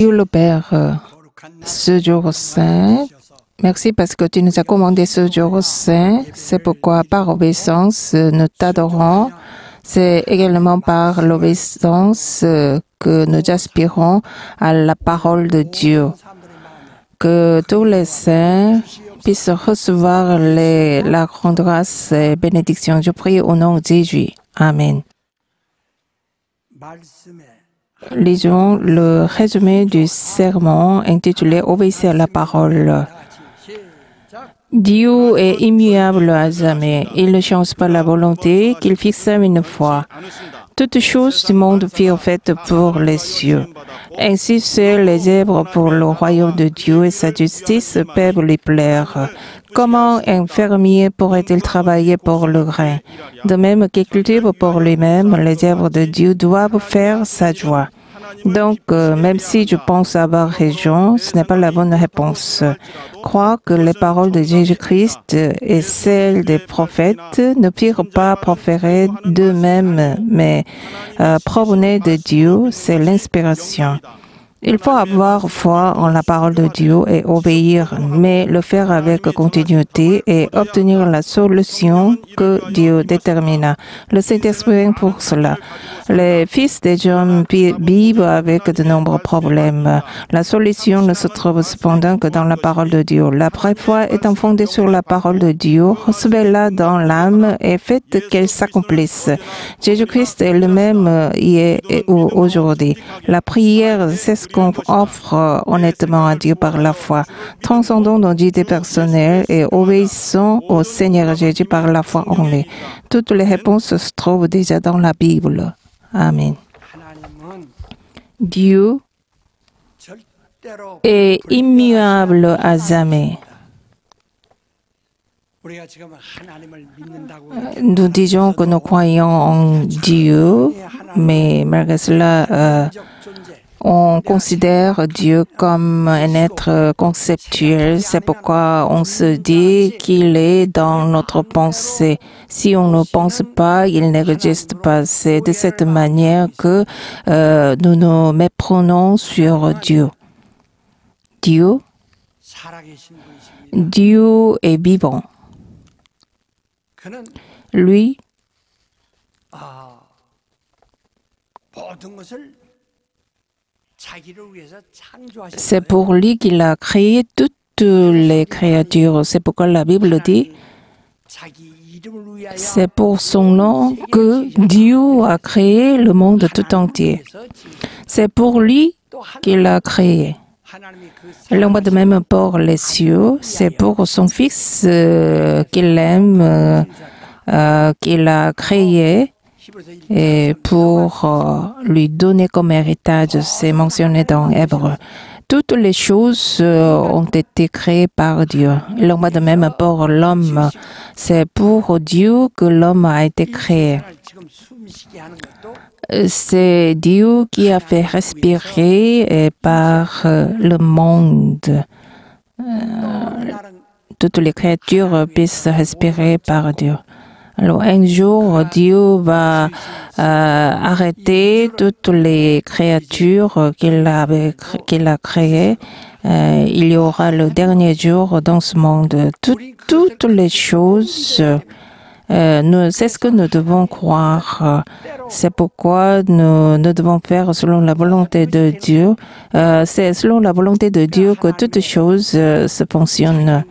Dieu le Père, ce jour saint, merci parce que tu nous as commandé ce jour saint. C'est pourquoi, par obéissance, nous t'adorons. C'est également par l'obéissance que nous aspirons à la parole de Dieu. Que tous les saints puissent recevoir la grande grâce et bénédiction. Je prie au nom de Jésus. Amen. Lisons le résumé du sermon intitulé « Obéissez à la parole ». Dieu est immuable à jamais. Il ne change pas la volonté qu'il fixa une fois. Toutes choses du monde furent faites pour les cieux. Ainsi seuls les œuvres pour le royaume de Dieu et sa justice peuvent lui plaire. Comment un fermier pourrait-il travailler pour le grain? De même qu'il cultive pour lui-même, les œuvres de Dieu doivent faire sa joie. Donc, même si je pense avoir raison, ce n'est pas la bonne réponse. Croire que les paroles de Jésus-Christ et celles des prophètes ne furent pas proférées d'eux-mêmes, mais provenaient de Dieu, c'est l'inspiration. Il faut avoir foi en la parole de Dieu et obéir, mais le faire avec continuité et obtenir la solution que Dieu détermina. Le Saint-Esprit pour cela. Les fils des hommes vivent avec de nombreux problèmes. La solution ne se trouve cependant que dans la parole de Dieu. La vraie foi étant fondée sur la parole de Dieu, recevez-la dans l'âme et faites qu'elle s'accomplisse. Jésus-Christ est le même hier et aujourd'hui. La prière, c'est ce qu'on offre honnêtement à Dieu par la foi. Transcendons nos idées personnelles et obéissons au Seigneur Jésus par la foi en lui. Toutes les réponses se trouvent déjà dans la Bible. Amen. Dieu est immuable à jamais. Nous disons que nous croyons en Dieu, mais malgré cela, on considère Dieu comme un être conceptuel. C'est pourquoi on se dit qu'il est dans notre pensée. Si on ne pense pas, il n'existe pas. C'est de cette manière que nous nous méprenons sur Dieu. Dieu est vivant. Lui, c'est pour lui qu'il a créé toutes les créatures. C'est pourquoi la Bible dit, c'est pour son nom que Dieu a créé le monde tout entier. C'est pour lui qu'il a créé. Il en va de même pour les cieux. C'est pour son Fils qu'il aime, qu'il a créé. Et pour lui donner comme héritage, c'est mentionné dans Hébreux. Toutes les choses ont été créées par Dieu. Il en va de même pour l'homme. C'est pour Dieu que l'homme a été créé. C'est Dieu qui a fait respirer par le monde. Toutes les créatures puissent respirer par Dieu. Alors, un jour, Dieu va arrêter toutes les créatures qu'il a créées. Il y aura le dernier jour dans ce monde. Toutes les choses, c'est ce que nous devons croire. C'est pourquoi nous devons faire selon la volonté de Dieu. C'est selon la volonté de Dieu que toutes choses se fonctionnent.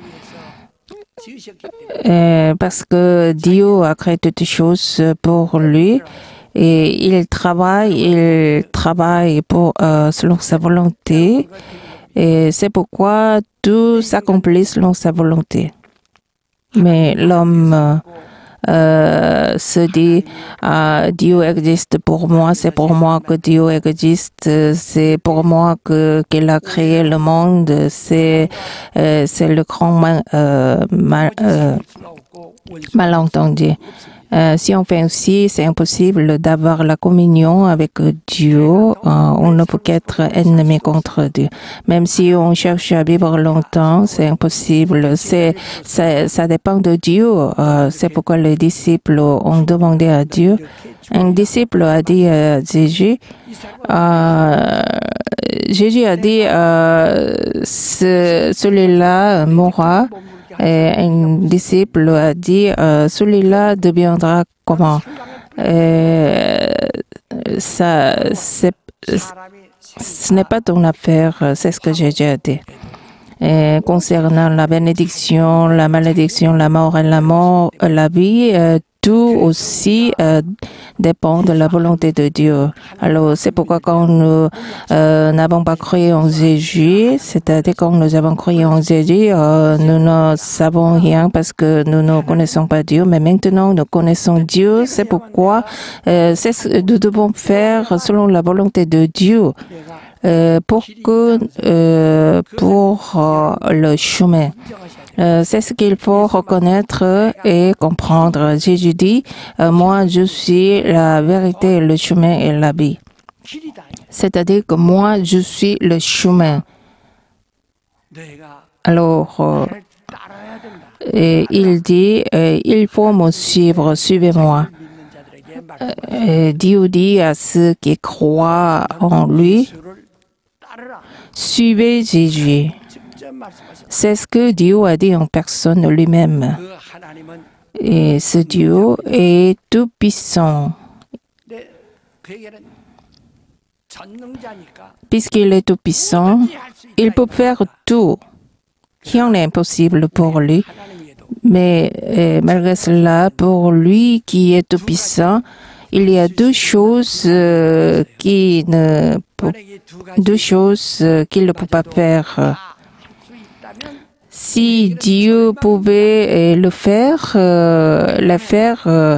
Parce que Dieu a créé toutes choses pour lui et il travaille pour, selon sa volonté et c'est pourquoi tout s'accomplit selon sa volonté. Mais l'homme se dit Dieu existe pour moi, c'est pour moi que Dieu existe, c'est pour moi qu'il a créé le monde, c'est le grand malentendu. Si on fait ainsi, c'est impossible d'avoir la communion avec Dieu. On ne peut qu'être ennemi contre Dieu. Même si on cherche à vivre longtemps, c'est impossible. Ça dépend de Dieu. C'est pourquoi les disciples ont demandé à Dieu. Un disciple a dit à Jésus, Jésus a dit, celui-là mourra. Et un disciple a dit, celui-là deviendra comment? Ce n'est pas ton affaire, c'est ce que Jésus a dit. Et concernant la bénédiction, la malédiction, la mort et la vie, tout aussi dépend de la volonté de Dieu. Alors, c'est pourquoi quand nous n'avons pas cru en Jésus, c'est-à-dire quand nous avons cru en Jésus, nous ne savons rien parce que nous ne connaissons pas Dieu, mais maintenant nous connaissons Dieu. C'est pourquoi c'est ce que nous devons faire selon la volonté de Dieu. Pour le chemin. C'est ce qu'il faut reconnaître et comprendre. Jésus dit, moi je suis la vérité, le chemin et la vie. C'est-à-dire que moi je suis le chemin. Alors, il dit, il faut me suivre, suivez-moi. Dieu dit à ceux qui croient en lui, suivez Jésus. C'est ce que Dieu a dit en personne lui-même. Et ce Dieu est tout-puissant. Puisqu'il est tout-puissant, il peut faire tout. Rien n'est impossible pour lui. Mais malgré cela, pour lui qui est tout-puissant, il y a deux choses qu'il ne peut pas faire. Si Dieu pouvait le faire,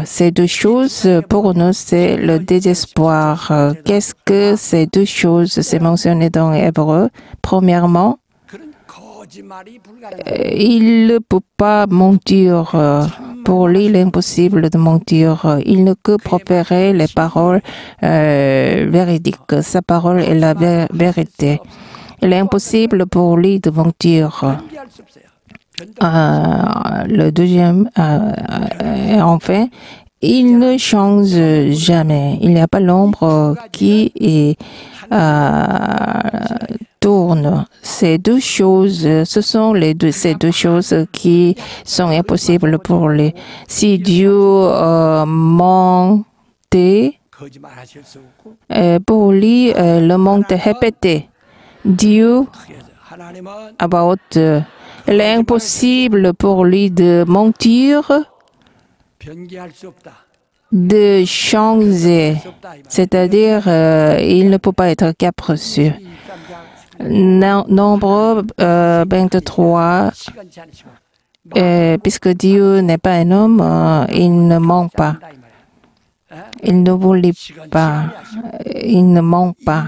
ces deux choses, pour nous, c'est le désespoir. Qu'est-ce que ces deux choses? C'est mentionné dans Hébreu. Premièrement, il ne peut pas mentir. Pour lui, il est impossible de mentir. Il ne peut proférer les paroles véridiques. Sa parole est la vérité. Il est impossible pour lui de mentir. Le deuxième, enfin, il ne change jamais. Il n'y a pas l'ombre qui tourne. Ces deux choses, ce sont ces deux choses qui sont impossibles pour lui. Si Dieu mentait, pour lui, le monde répété. Dieu, il est impossible pour lui de mentir, de changer, c'est-à-dire il ne peut pas être capricieux. Nombre 23, puisque Dieu n'est pas un homme, il ne ment pas. Il ne voulait pas, il ne ment pas.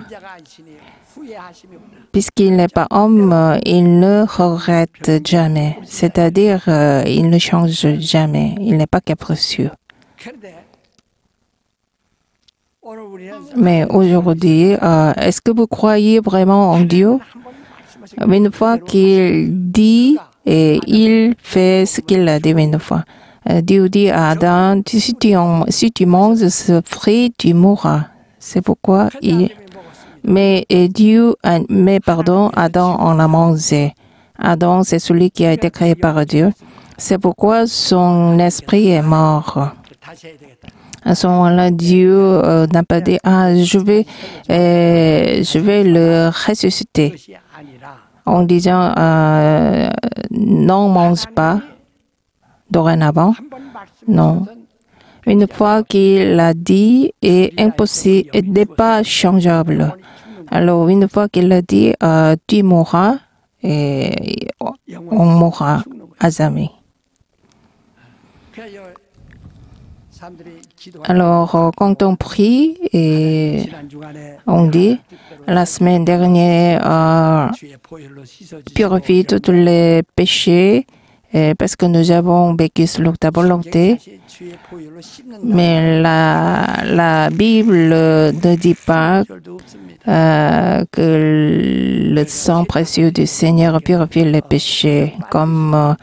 Puisqu'il n'est pas homme, il ne regrette jamais. C'est-à-dire, il ne change jamais. Il n'est pas capricieux. Mais aujourd'hui, est-ce que vous croyez vraiment en Dieu? Une fois qu'il dit, et il fait ce qu'il a dit une fois. Dieu dit à Adam, si tu manges ce fruit, tu mourras. C'est pourquoi Adam en a mangé. Adam, c'est celui qui a été créé par Dieu. C'est pourquoi son esprit est mort. À ce moment-là, Dieu n'a pas dit, je vais le ressusciter. En disant, non, mange pas, dorénavant. Non. Une fois qu'il a dit, est impossible, il n'est pas changeable. Alors, une fois qu'il a dit, tu mourras, et on mourra à jamais. Alors, quand on prie, et on dit, la semaine dernière, purifie tous les péchés, Et parce que nous avons vécu selon ta volonté, mais la Bible ne dit pas que le sang précieux du Seigneur purifie les péchés, comme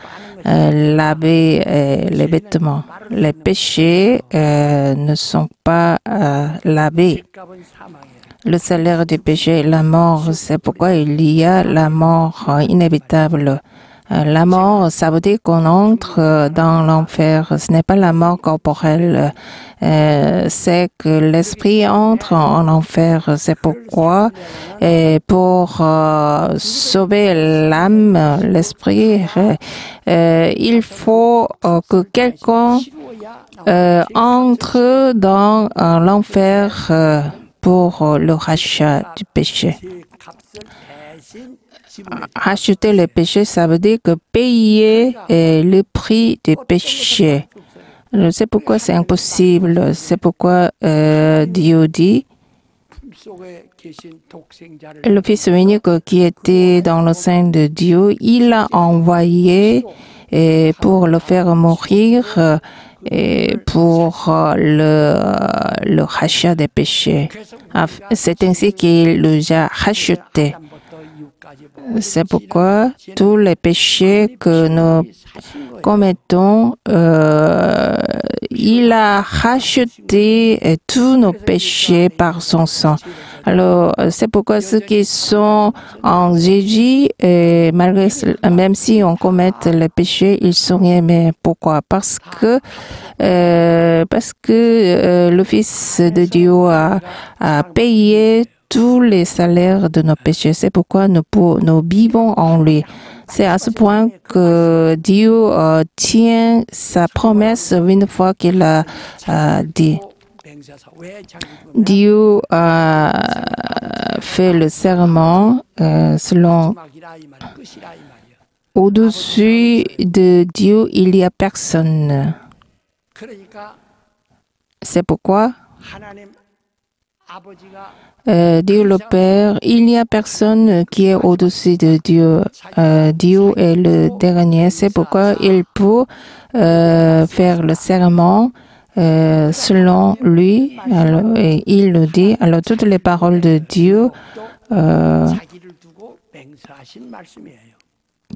laver les vêtements. Les péchés ne sont pas lavés. Le salaire du péché est la mort. C'est pourquoi il y a la mort inévitable. La mort, ça veut dire qu'on entre dans l'enfer. Ce n'est pas la mort corporelle. C'est que l'esprit entre en enfer. C'est pourquoi, pour sauver l'âme, l'esprit, il faut que quelqu'un entre dans l'enfer pour le rachat du péché. Racheter le péché, ça veut dire que payer le prix du péché. C'est pourquoi c'est impossible. C'est pourquoi Dieu dit, le Fils unique qui était dans le sein de Dieu, il l'a envoyé pour le faire mourir et pour le rachat des péchés. C'est ainsi qu'il les a rachetés. C'est pourquoi tous les péchés que nous commettons, il a racheté tous nos péchés par son sang. Alors, c'est pourquoi ceux qui sont en Jésus, même si on commet les péchés, ils sont aimés. Pourquoi? Parce que le Fils de Dieu a payé tous les salaires de nos péchés. C'est pourquoi nous vivons en lui. C'est à ce point que Dieu tient sa promesse une fois qu'il a dit. Dieu a fait le serment selon au-dessus de Dieu, il n'y a personne. C'est pourquoi Dieu le Père, il n'y a personne qui est au-dessus de Dieu. Dieu est le dernier. C'est pourquoi il peut faire le serment selon lui. Alors, et il le dit. Alors, toutes les paroles de Dieu,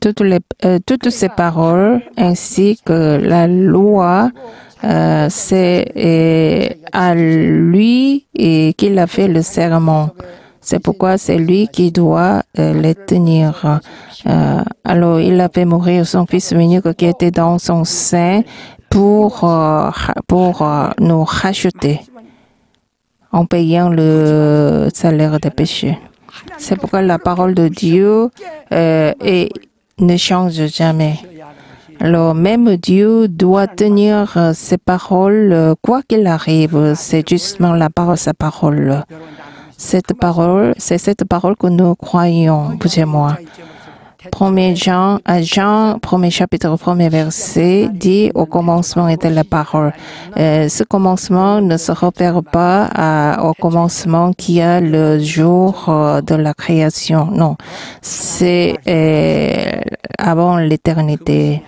toutes ces paroles, ainsi que la loi, c'est à lui qu'il a fait le serment. C'est pourquoi c'est lui qui doit les tenir. Alors, il a fait mourir son fils unique qui était dans son sein pour nous racheter en payant le salaire des péchés. C'est pourquoi la parole de Dieu ne change jamais. Alors, même Dieu doit tenir ses paroles, quoi qu'il arrive. C'est justement sa parole. C'est cette parole que nous croyons, vous et moi. 1 Jean, premier chapitre, premier verset, dit au commencement était la parole. Ce commencement ne se réfère pas au commencement qui a le jour de la création. Non, c'est avant l'éternité.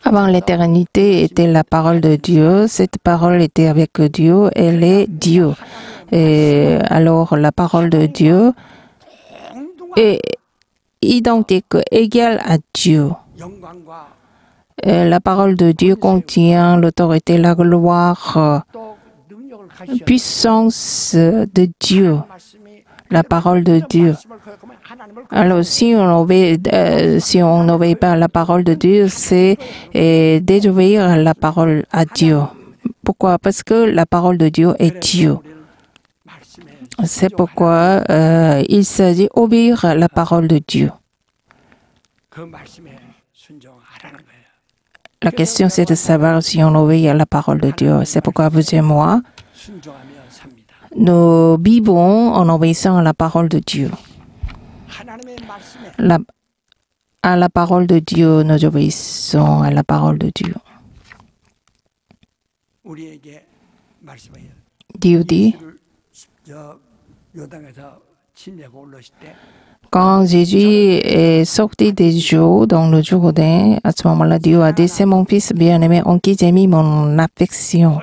Avant l'éternité était la parole de Dieu. Cette parole était avec Dieu. Elle est Dieu. Et alors, la parole de Dieu est identique, égale à Dieu. La parole de Dieu contient l'autorité, la gloire, puissance de Dieu. La parole de Dieu. Alors, si on n'obéit pas à la parole de Dieu, c'est désobéir la parole à Dieu. Pourquoi? Parce que la parole de Dieu est Dieu. C'est pourquoi il s'agit d'obéir à la parole de Dieu. La question, c'est de savoir si on obéit à la parole de Dieu. C'est pourquoi vous et moi, nous vivons en obéissant à la parole de Dieu. À la parole de Dieu, nous obéissons à la parole de Dieu. Dieu dit, Quand Jésus est sorti des eaux dans le Jourdain, à ce moment-là, Dieu a dit, c'est mon fils bien-aimé en qui j'ai mis mon affection.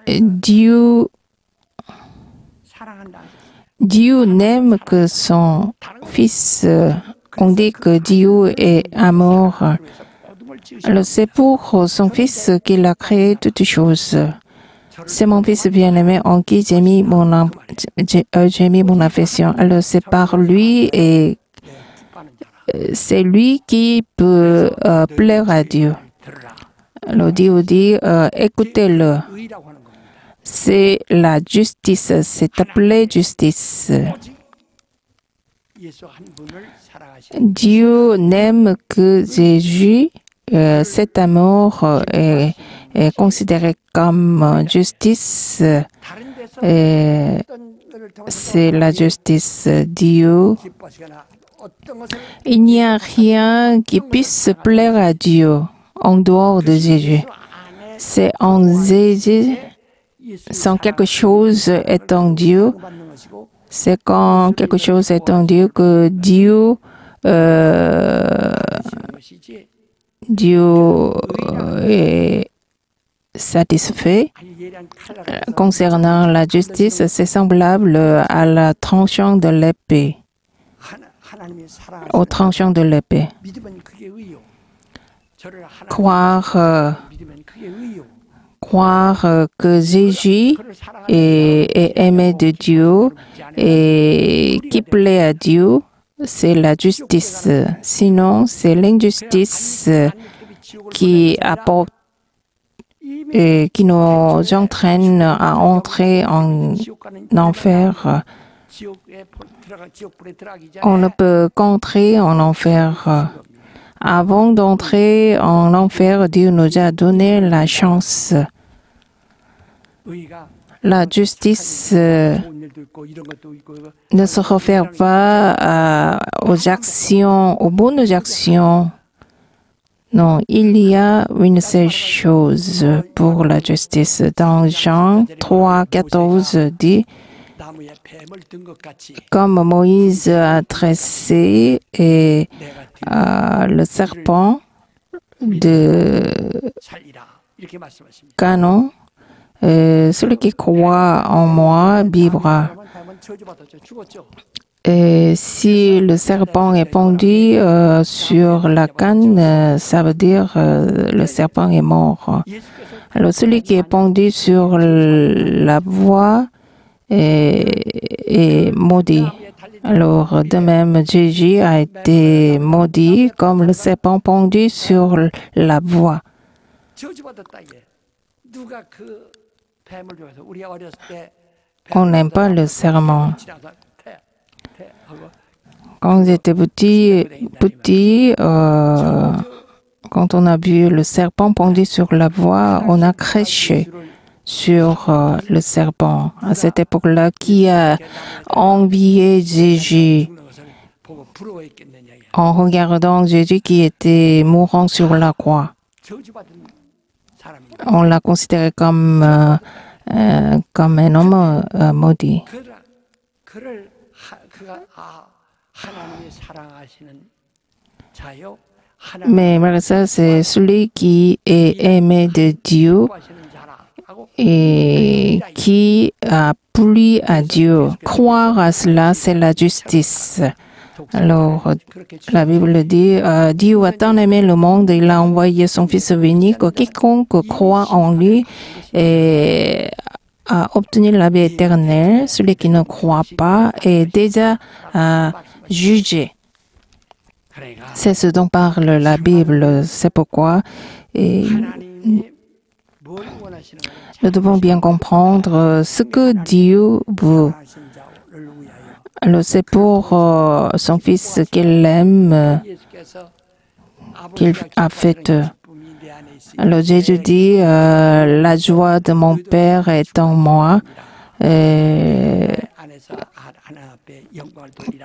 Dieu n'aime que son fils. On dit que Dieu est amour. Alors c'est pour son fils qu'il a créé toutes choses. C'est mon fils bien-aimé en qui j'ai mis mon affection. Alors c'est par lui et c'est lui qui peut plaire à Dieu. Alors Dieu dit, écoutez-le. C'est la justice, c'est appelé justice. Dieu n'aime que Jésus. Cet amour est considéré comme justice. C'est la justice. Dieu. Il n'y a rien qui puisse plaire à Dieu en dehors de Jésus. C'est en Jésus, sans quelque chose est en Dieu. C'est quand quelque chose est en Dieu que Dieu est satisfait. Concernant la justice, c'est semblable à la tranchant de l'épée, au tranchant de l'épée. Croire que Jésus est aimé de Dieu et qui plaît à Dieu, c'est la justice. Sinon, c'est l'injustice qui apporte et qui nous entraîne à entrer en enfer. On ne peut qu'entrer en enfer. Avant d'entrer en enfer, Dieu nous a donné la chance. La justice ne se réfère pas aux actions, aux bonnes actions. Non, il y a une seule chose pour la justice. Dans Jean 3, 14 dit, comme Moïse a tressé et le serpent de Canon, celui qui croit en moi vivra. Et si le serpent est pendu sur la canne, ça veut dire le serpent est mort. Alors celui qui est pendu sur la voie est maudit. Alors de même, Jésus a été maudit comme le serpent pendu sur la voie. On n'aime pas le serment. Quand j'étais petit, quand on a vu le serpent pendu sur la voie, on a craché sur le serpent. À cette époque-là, qui a envié Jésus en regardant Jésus qui était mourant sur la croix? On l'a considéré comme un homme maudit. Mais malgré ça, c'est celui qui est aimé de Dieu et qui a plu à Dieu. Croire à cela, c'est la justice. Alors, la Bible dit, Dieu a tant aimé le monde, il a envoyé son Fils unique, quiconque croit en lui et a obtenu la vie éternelle. Celui qui ne croit pas est déjà jugé. C'est ce dont parle la Bible. C'est pourquoi nous devons bien comprendre ce que Dieu veut. Alors c'est pour son Fils qu'il aime, qu'il a fait. Alors Jésus dit, la joie de mon Père est en moi.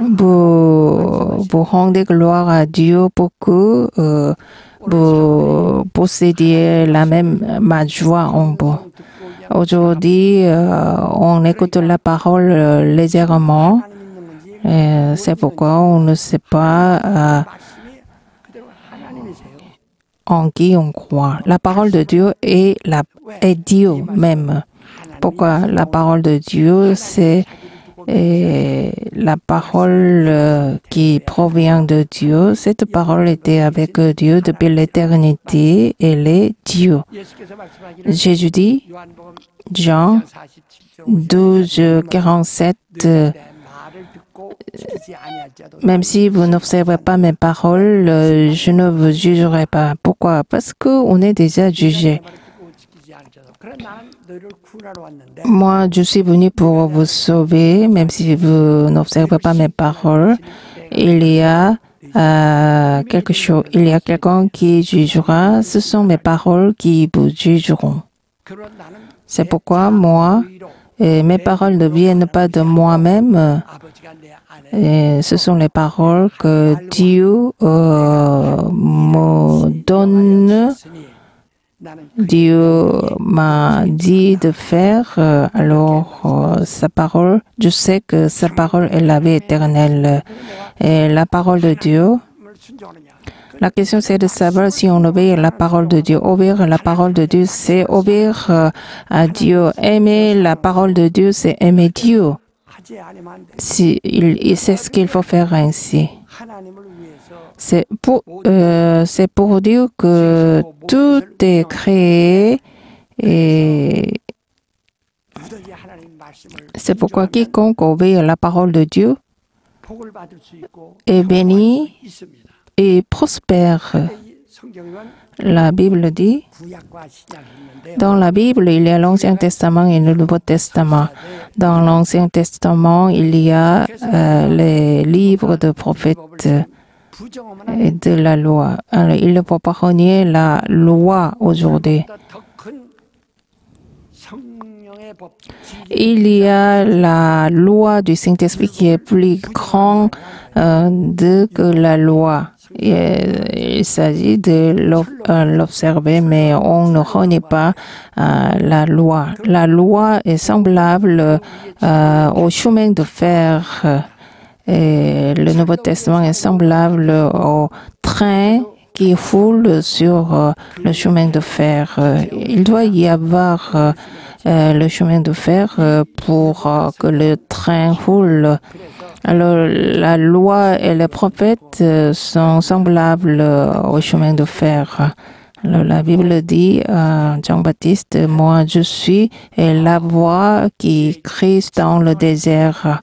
Vous rendez gloire à Dieu pour que vous possédiez ma joie en vous. Aujourd'hui, on écoute la parole légèrement. C'est pourquoi on ne sait pas en qui on croit. La parole de Dieu est Dieu même. Pourquoi la parole de Dieu, c'est la parole qui provient de Dieu. Cette parole était avec Dieu depuis l'éternité. Elle est Dieu. Jésus dit, Jean 12, 47, même si vous n'observez pas mes paroles, je ne vous jugerai pas. Pourquoi? Parce qu'on est déjà jugé. Moi, je suis venu pour vous sauver, même si vous n'observez pas mes paroles. Il y a quelque chose, il y a quelqu'un qui jugera. Ce sont mes paroles qui vous jugeront. C'est pourquoi moi, mes paroles ne viennent pas de moi-même. Ce sont les paroles que Dieu me donne. Dieu m'a dit de faire, alors sa parole, je sais que sa parole est la vie éternelle. Et la parole de Dieu, la question c'est de savoir si on obéit à la parole de Dieu. Obéir à la parole de Dieu, c'est obéir à Dieu. Aimer la parole de Dieu, c'est aimer Dieu. C'est ce qu'il faut faire ainsi. C'est pour dire que tout est créé et c'est pourquoi quiconque obéit à la parole de Dieu est béni et prospère. La Bible dit, dans la Bible, il y a l'Ancien Testament et le Nouveau Testament. Dans l'Ancien Testament, il y a les livres de prophètes et de la loi. Alors, il ne faut pas renier la loi aujourd'hui. Il y a la loi du Saint-Esprit qui est plus grande que la loi. Il s'agit de l'observer, mais on ne renie pas la loi. La loi est semblable au chemin de fer. Et le Nouveau Testament est semblable au train qui roule sur le chemin de fer. Il doit y avoir le chemin de fer pour que le train roule. Alors, la loi et les prophètes sont semblables au chemin de fer. Alors, la Bible dit à Jean-Baptiste, « Moi, je suis la voix qui crie dans le désert. »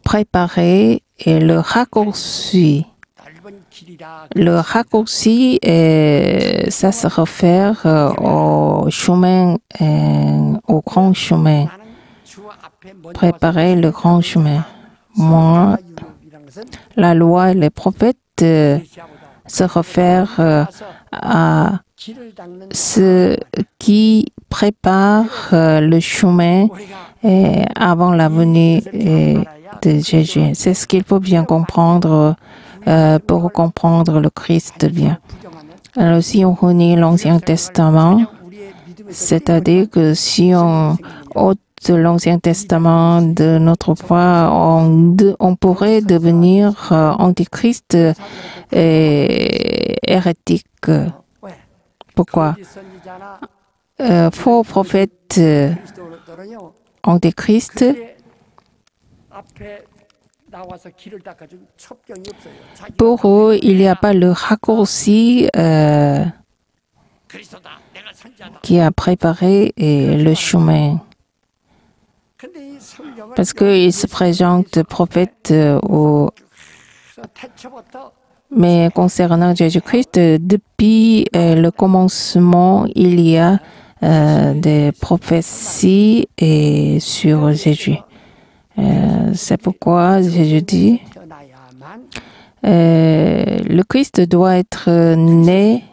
Préparer et le raccourci. Le raccourci, ça se réfère au chemin, au grand chemin. Préparer le grand chemin. Moi, la loi et les prophètes se réfèrent à ceux qui préparent le chemin avant la venue de Jésus. C'est ce qu'il faut bien comprendre pour comprendre le Christ bien. Alors, si on renie l'Ancien Testament, c'est-à-dire que si on ôte l'Ancien Testament de notre foi, on pourrait devenir antichrist et hérétique. Pourquoi? Faux prophètes antichrist pour eux, il n'y a pas le raccourci qui a préparé le chemin. Parce qu'ils se présentent prophètes mais concernant Jésus-Christ, depuis le commencement, il y a des prophéties sur Jésus. C'est pourquoi Jésus dit, le Christ doit être né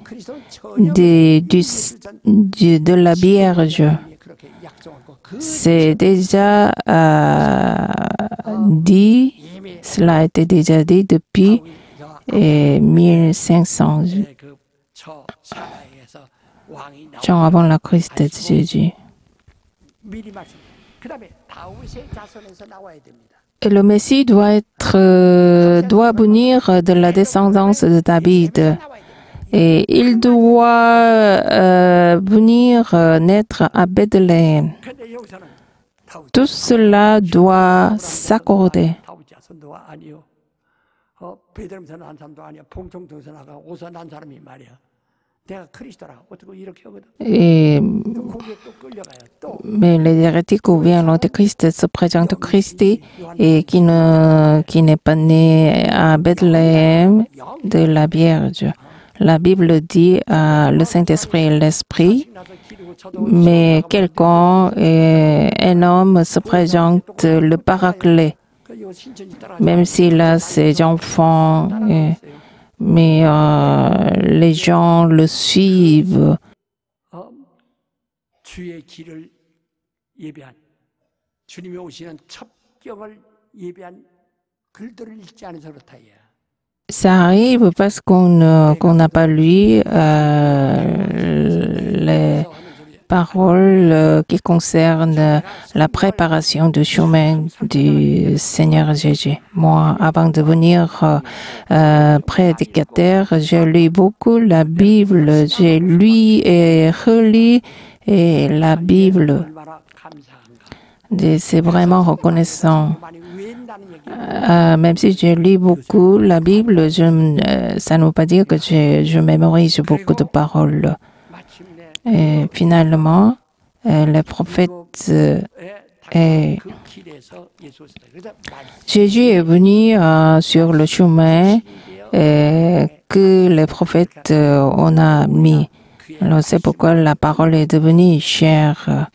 de la Vierge. C'est déjà dit, cela a été déjà dit depuis 1500 ans avant la Christ de Jésus. Le Messie doit venir de la descendance de David. Et il doit venir naître à Bethléem. Tout cela doit s'accorder. Mais les hérétiques ou bien l'antéchrist se présentent Christ et qui n'est pas né à Bethléem de la Vierge. La Bible dit le Saint-Esprit et l'Esprit, mais quelqu'un, un homme se présente le Paraclet, même s'il a ses enfants, mais les gens le suivent. Ça arrive parce qu'on n'a pas lu les paroles qui concernent la préparation du chemin du Seigneur Jésus. Moi, avant de devenir prédicateur, j'ai lu beaucoup la Bible. J'ai lu et relu la Bible. C'est vraiment reconnaissant. Même si je lis beaucoup la Bible, ça ne veut pas dire que je mémorise beaucoup de paroles. Et finalement, le prophète Jésus est venu sur le chemin que les prophètes on a mis. Alors c'est pourquoi la parole est devenue chère.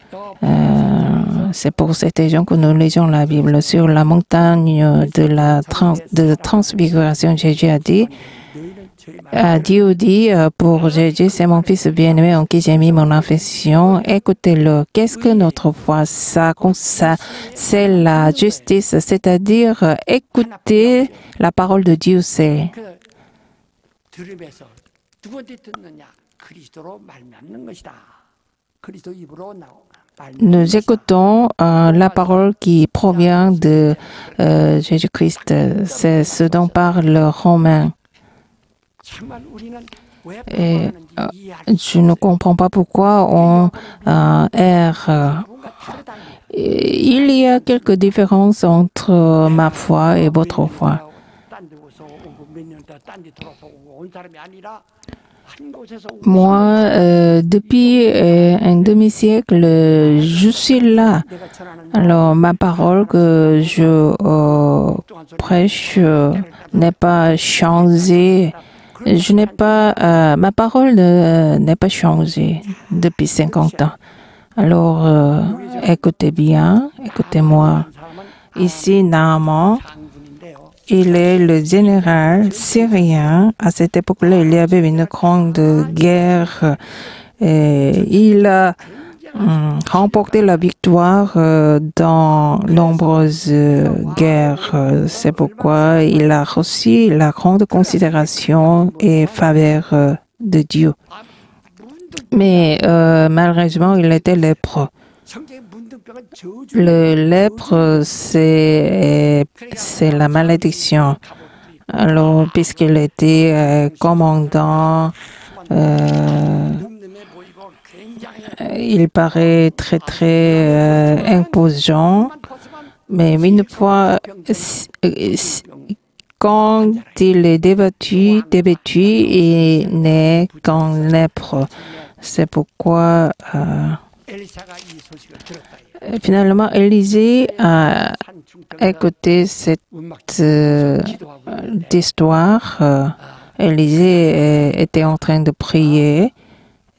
C'est pour cette raison que nous lisons la Bible. Sur la montagne de transfiguration, Jésus a dit, Dieu dit pour Jésus, c'est mon fils bien-aimé en qui j'ai mis mon affection. Écoutez-le. Qu'est-ce que notre foi? Ça, c'est la justice, c'est-à-dire écouter la parole de Dieu. C'est nous écoutons la parole qui provient de Jésus-Christ. C'est ce dont parle Romain. Et je ne comprends pas pourquoi on erre. Il y a quelques différences entre ma foi et votre foi. Moi, depuis un demi-siècle, je suis là. Alors, ma parole que je prêche n'est pas changée. Ma parole n'est pas changée depuis 50 ans. Alors, écoutez bien, écoutez-moi. Ici, Naaman, il est le général syrien. À cette époque-là, il y avait une grande guerre. Il a remporté la victoire dans nombreuses guerres. C'est pourquoi il a reçu la grande considération et faveur de Dieu. Mais malheureusement, il était lépreux. Le lèpre, c'est la malédiction. Alors, puisqu'il était commandant, il paraît très, très imposant. Mais une fois, quand il est dévêtu, il n'est qu'un lèpre. C'est pourquoi finalement, Élisée a écouté cette histoire. Élisée était en train de prier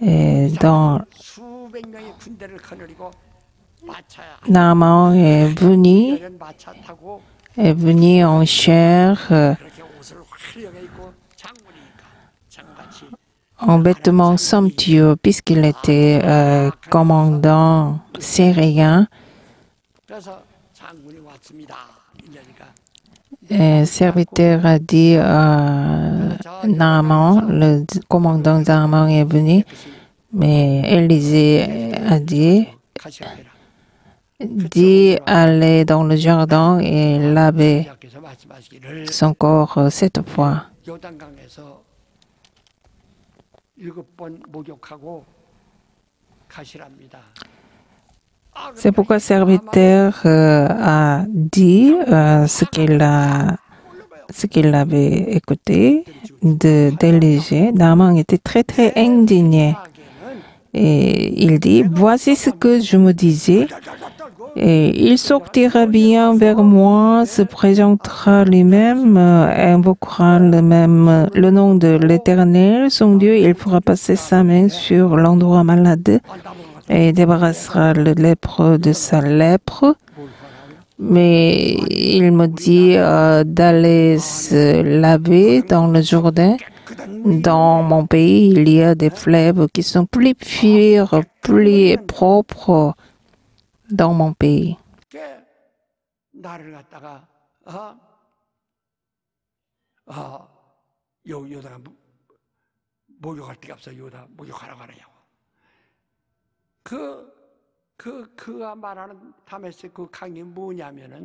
et Naaman est venu en chair, en vêtements somptueux, puisqu'il était commandant syrien. Le serviteur a dit Naaman, le commandant Naaman est venu, mais Élisée a dit dit aller dans le jardin et laver son corps 7 fois. C'est pourquoi le serviteur a dit ce qu'il avait écouté d'Élisée. Naaman était très très indigné. Et il dit, voici ce que je me disais. Et il sortira bien vers moi, se présentera lui-même, invoquera le nom de l'Éternel, son Dieu. Il fera passer sa main sur l'endroit malade et débarrassera le lépreux de sa lèpre. Mais il me dit d'aller se laver dans le Jourdain. Dans mon pays, il y a des fleuves qui sont plus purs, plus propres dans mon pays.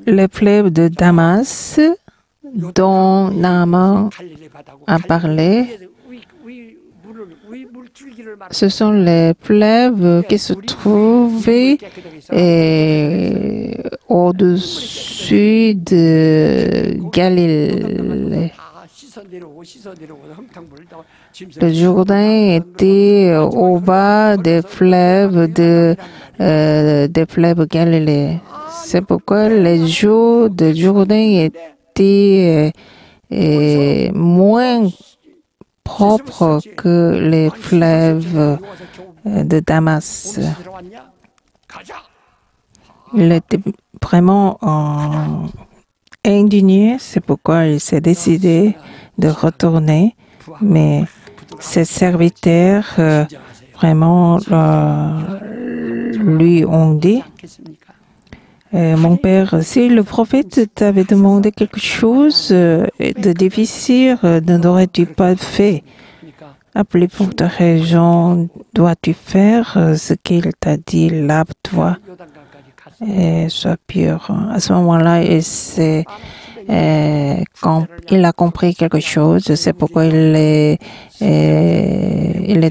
Le fleuve de Damas dont Naaman a parlé, ce sont les fleuves qui se trouvaient au-dessus de Galilée. Le Jourdain était au bas des fleuves Galilée. C'est pourquoi les eaux de Jourdain étaient moins propres que les fleuves de Damas. Il était vraiment indigné, c'est pourquoi il s'est décidé de retourner. Mais ses serviteurs vraiment lui ont dit, mon père, si le prophète t'avait demandé quelque chose de difficile, n'aurais-tu pas fait? À plus forte raison, dois-tu faire ce qu'il t'a dit, lave-toi et sois pur. À ce moment-là, il a compris quelque chose, c'est pourquoi il est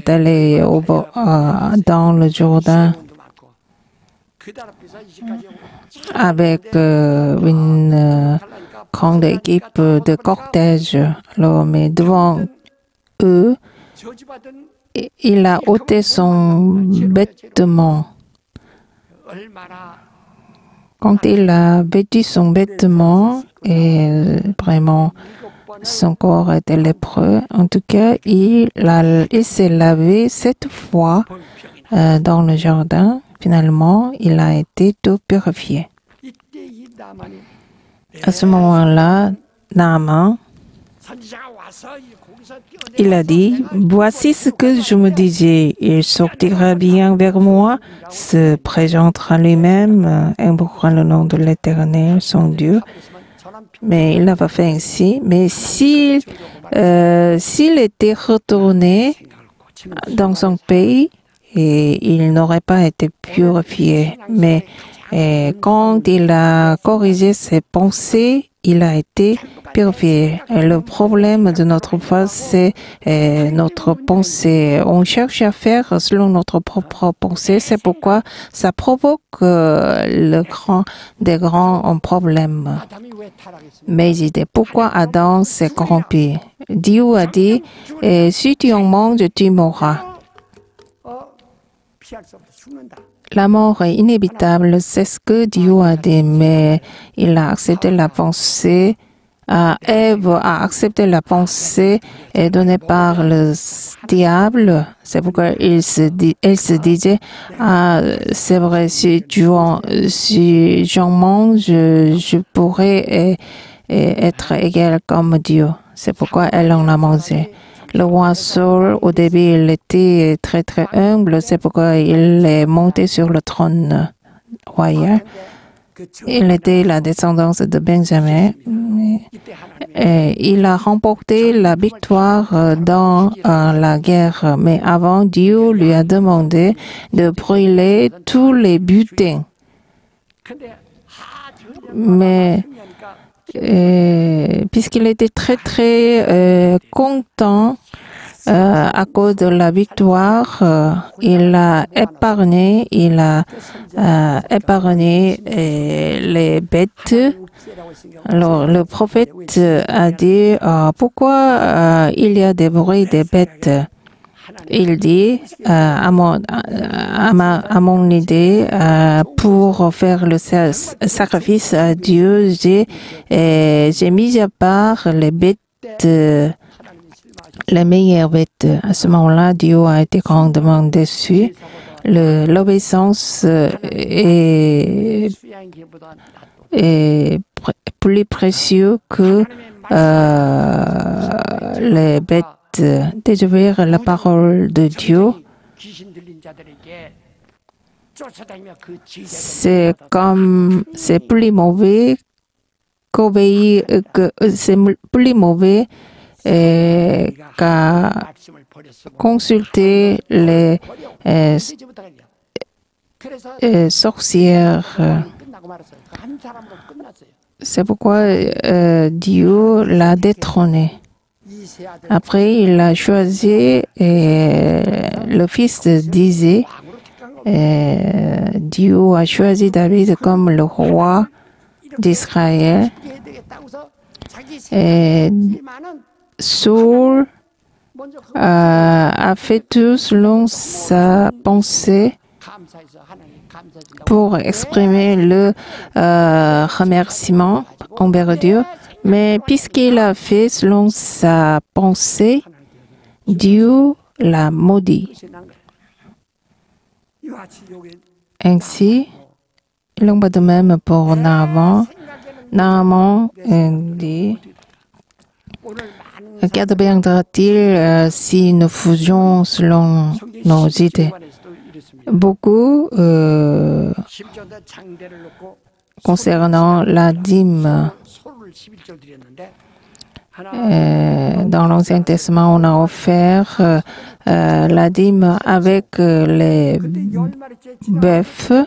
allé dans le Jourdain avec une grande équipe de cortège. Alors, mais devant eux, il a ôté son vêtement. Quand il a vêtu son vêtement, et vraiment son corps était lépreux, en tout cas, il s'est lavé 7 fois dans le jardin. Finalement, il a été tout purifié. À ce moment-là, Naaman, il a dit, voici ce que je me disais, il sortira bien vers moi, se présentera lui-même, invoquera le nom de l'Éternel, son Dieu. Mais il n'a pas fait ainsi. Mais s'il était retourné dans son pays, il n'aurait pas été purifié. Mais quand il a corrigé ses pensées, il a été purifié. Et le problème de notre foi, c'est notre pensée. On cherche à faire selon notre propre pensée. C'est pourquoi ça provoque des grands problèmes. Mais il dit, pourquoi Adam s'est corrompu? Dieu a dit, si tu en manges, tu mourras. La mort est inévitable, c'est ce que Dieu a dit, mais il a accepté la pensée. Ève a accepté la pensée donnée par le diable. C'est pourquoi elle se disait, c'est vrai, si j'en mange, je pourrais être égal comme Dieu. C'est pourquoi elle en a mangé. Le roi Saul, au début, il était très très humble. C'est pourquoi il est monté sur le trône royal. Il était la descendance de Benjamin. Et il a remporté la victoire dans la guerre. Mais avant, Dieu lui a demandé de brûler tous les butins Mais puisqu'il était très content à cause de la victoire, il a épargné les bêtes. Alors le prophète a dit pourquoi il y a des bruits des bêtes. Il dit à mon idée pour faire le sacrifice à Dieu, j'ai mis à part les bêtes. Les meilleures bêtes. À ce moment-là, Dieu a été grandement déçu. L'obéissance est plus précieux que les bêtes. Désobéir la parole de Dieu, c'est plus mauvais qu'obéir, c'est plus mauvais qu'à consulter les sorcières. C'est pourquoi Dieu l'a détrôné. Après, il a choisi le fils d'Isée. Dieu a choisi David comme le roi d'Israël. Saul a fait tout selon sa pensée pour exprimer le remerciement envers Dieu. Mais puisqu'il a fait selon sa pensée, Dieu l'a maudit. Ainsi, il en va de même pour Naaman. Naaman dit, qu'adviendra-t-il si nous faisions selon nos idées? Beaucoup concernant la dîme. Dans l'Ancien Testament, on a offert la dîme avec les bœufs.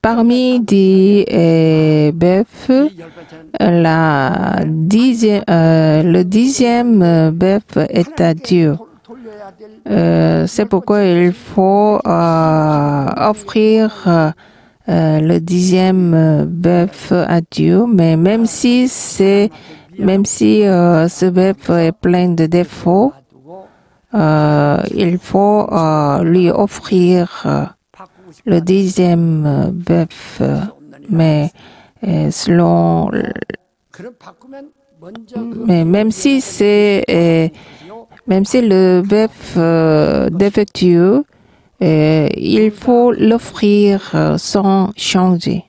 Parmi des bœufs, le 10e bœuf est à Dieu. C'est pourquoi il faut offrir le 10e bœuf à Dieu, mais même si ce bœuf est plein de défauts, il faut lui offrir le 10e bœuf, mais même si le bœuf défectueux, il faut l'offrir sans changer.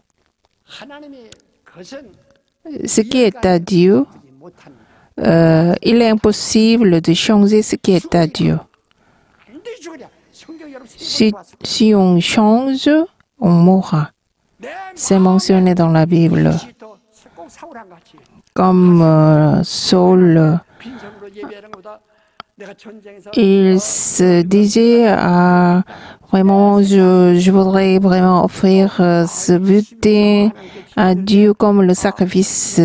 Ce qui est à Dieu, il est impossible de changer ce qui est à Dieu. Si on change, on mourra. C'est mentionné dans la Bible. Comme Saul, il se disait vraiment, je voudrais vraiment offrir ce butin à Dieu comme le sacrifice,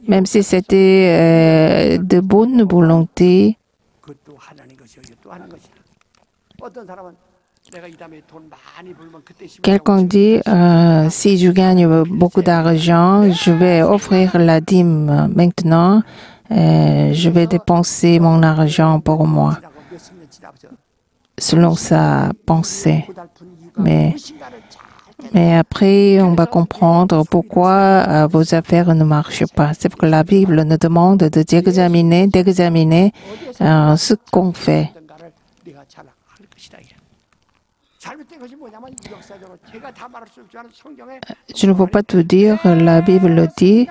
même si c'était de bonne volonté. Quelqu'un dit, si je gagne beaucoup d'argent, je vais offrir la dîme maintenant, je vais dépenser mon argent pour moi, selon sa pensée. Mais après, on va comprendre pourquoi vos affaires ne marchent pas. C'est parce que la Bible nous demande d'examiner ce qu'on fait. Je ne peux pas tout dire, la Bible dit,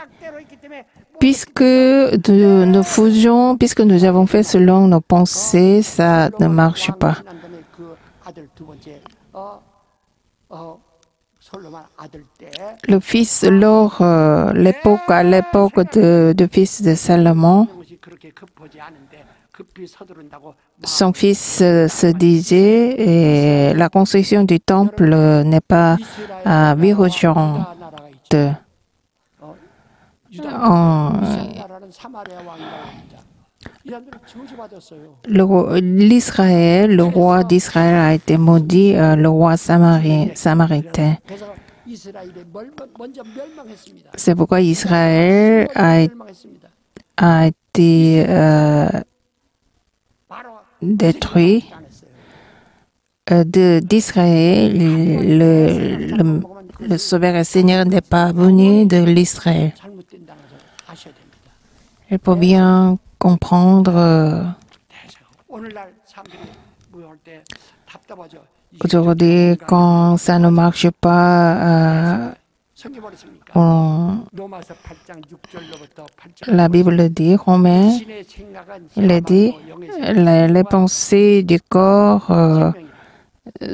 puisque nous avons fait selon nos pensées, ça ne marche pas. Le fils, à l'époque de fils de Salomon, son fils se disait, et la construction du temple n'est pas urgente. Le roi d'Israël a été maudit, le roi samaritain. C'est pourquoi Israël a été détruit. D'Israël, le Sauveur et Seigneur n'est pas venu de l'Israël. Il faut bien comprendre. Aujourd'hui, quand ça ne marche pas, la Bible dit, Romains, il dit, les pensées du corps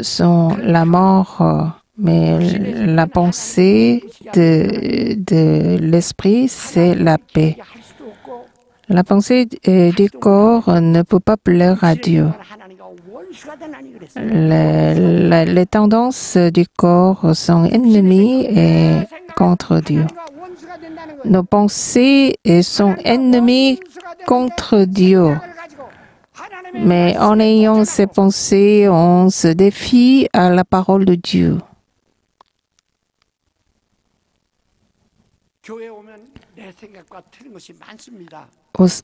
sont la mort, mais la pensée de l'esprit, c'est la paix. La pensée du corps ne peut pas plaire à Dieu. Les tendances du corps sont ennemies et contre Dieu. Nos pensées sont ennemies contre Dieu. Mais en ayant ces pensées, on se défie à la parole de Dieu.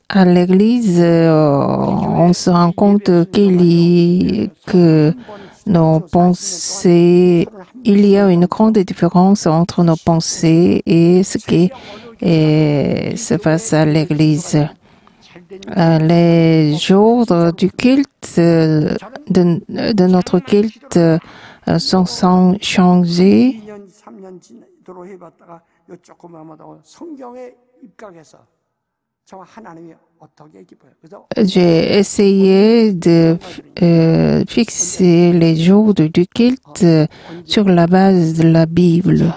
À l'église, on se rend compte que nos pensées, il y a une grande différence entre nos pensées et ce qui se passe à l'église. Les jours du culte, de notre culte, sont changés. J'ai essayé de fixer les jours du culte sur la base de la Bible.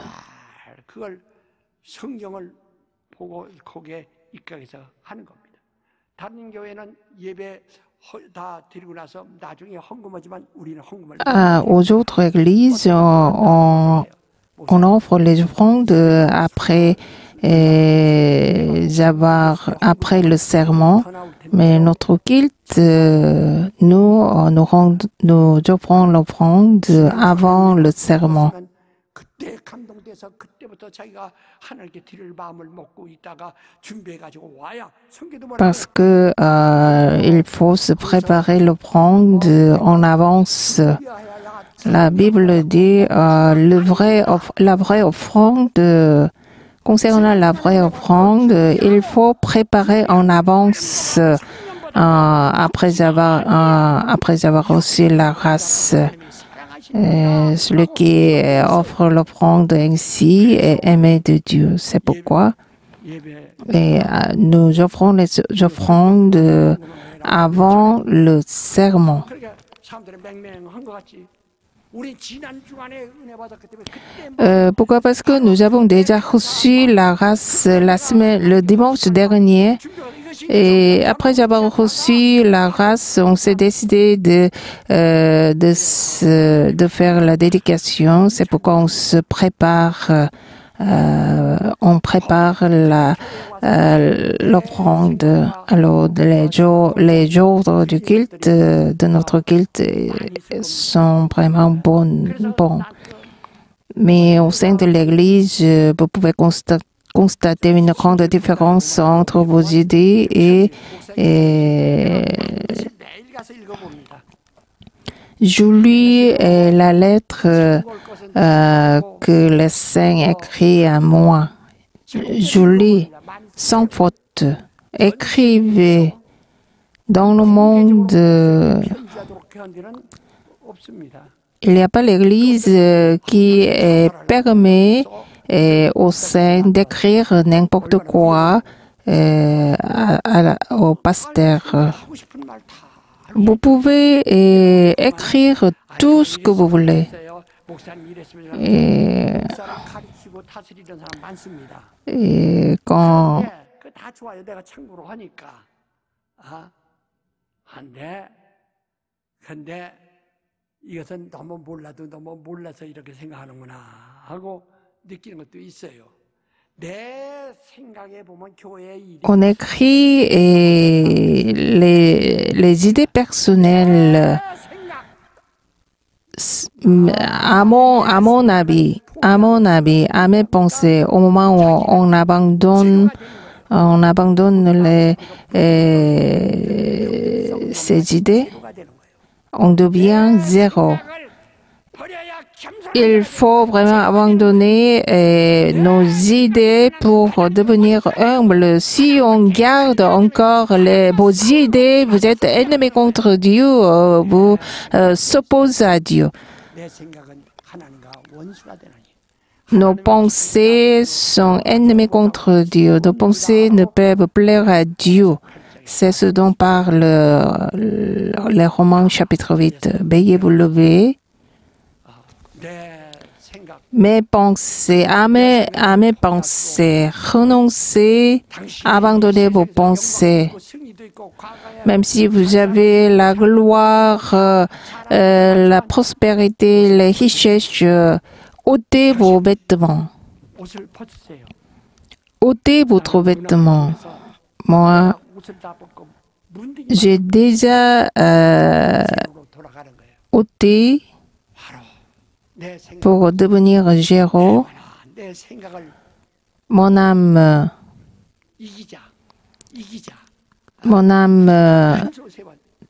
Aux autres églises, on offre les offrandes après le serment, mais notre culte, nous offrons l'offrande avant le serment. Parce que il faut se préparer l'offrande en avance. La Bible dit la vraie offrande. Concernant la vraie offrande, il faut préparer en avance après avoir reçu la grâce. Celui qui offre l'offrande ainsi est aimé de Dieu. C'est pourquoi nous offrons les offrandes avant le serment. Pourquoi? Parce que nous avons déjà reçu la grâce le dimanche dernier. Et après avoir reçu la grâce, on s'est décidé de faire la dédication. C'est pourquoi on se prépare. On prépare l'offrande. Alors, les jours du culte, de notre culte, sont vraiment bons. Mais au sein de l'Église, vous pouvez constater une grande différence entre vos idées et je lis la lettre que le Saint écrit à moi. Je lis sans faute. Écrivez dans le monde. Il n'y a pas l'Église qui permet aux saints d'écrire n'importe quoi au pasteur. Vous pouvez écrire tout ce que vous voulez. Et, et quand 이것은 너무 몰라도 너무 몰라서 이렇게 생각하는구나 하고 느끼는 것도 있어요. 내 생각에 보면 교회의 일이 on écrit et les idées personnelles, à mon avis, à mes pensées, au moment où on abandonne ces idées, on devient zéro. Il faut vraiment abandonner nos idées pour devenir humble. Si on garde encore vos idées, vous êtes ennemi contre Dieu, vous s'opposez à Dieu. Nos pensées sont ennemies contre Dieu. Nos pensées ne peuvent plaire à Dieu. C'est ce dont parle les Romains chapitre 8. Veuillez vous lever. Mes pensées, à mes pensées, renoncez, abandonnez vos pensées. Même si vous avez la gloire, la prospérité, les richesses, ôtez vos vêtements. Ôtez votre vêtement. Moi, j'ai déjà ôté pour devenir zéro. Mon âme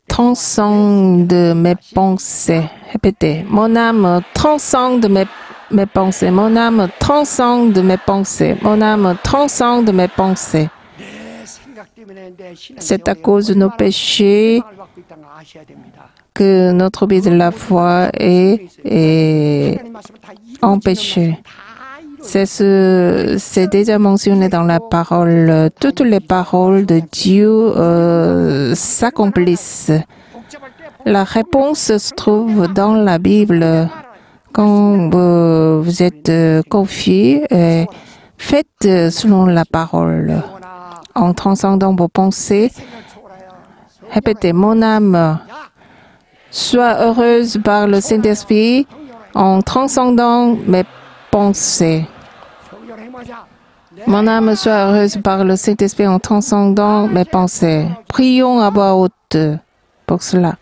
transcende mes pensées. Répétez. Mon âme transcende mes pensées. Mon âme transcende mes pensées. Mon âme transcende mes pensées. C'est à cause de nos péchés que notre vie de la foi est empêchée. C'est déjà mentionné dans la parole. Toutes les paroles de Dieu s'accomplissent. La réponse se trouve dans la Bible. Quand vous êtes confié, faites selon la parole. En transcendant vos pensées, répétez, mon âme, sois heureuse par le Saint-Esprit en transcendant mes pensées. Mon âme, sois heureuse par le Saint-Esprit en transcendant mes pensées. Prions à voix haute pour cela.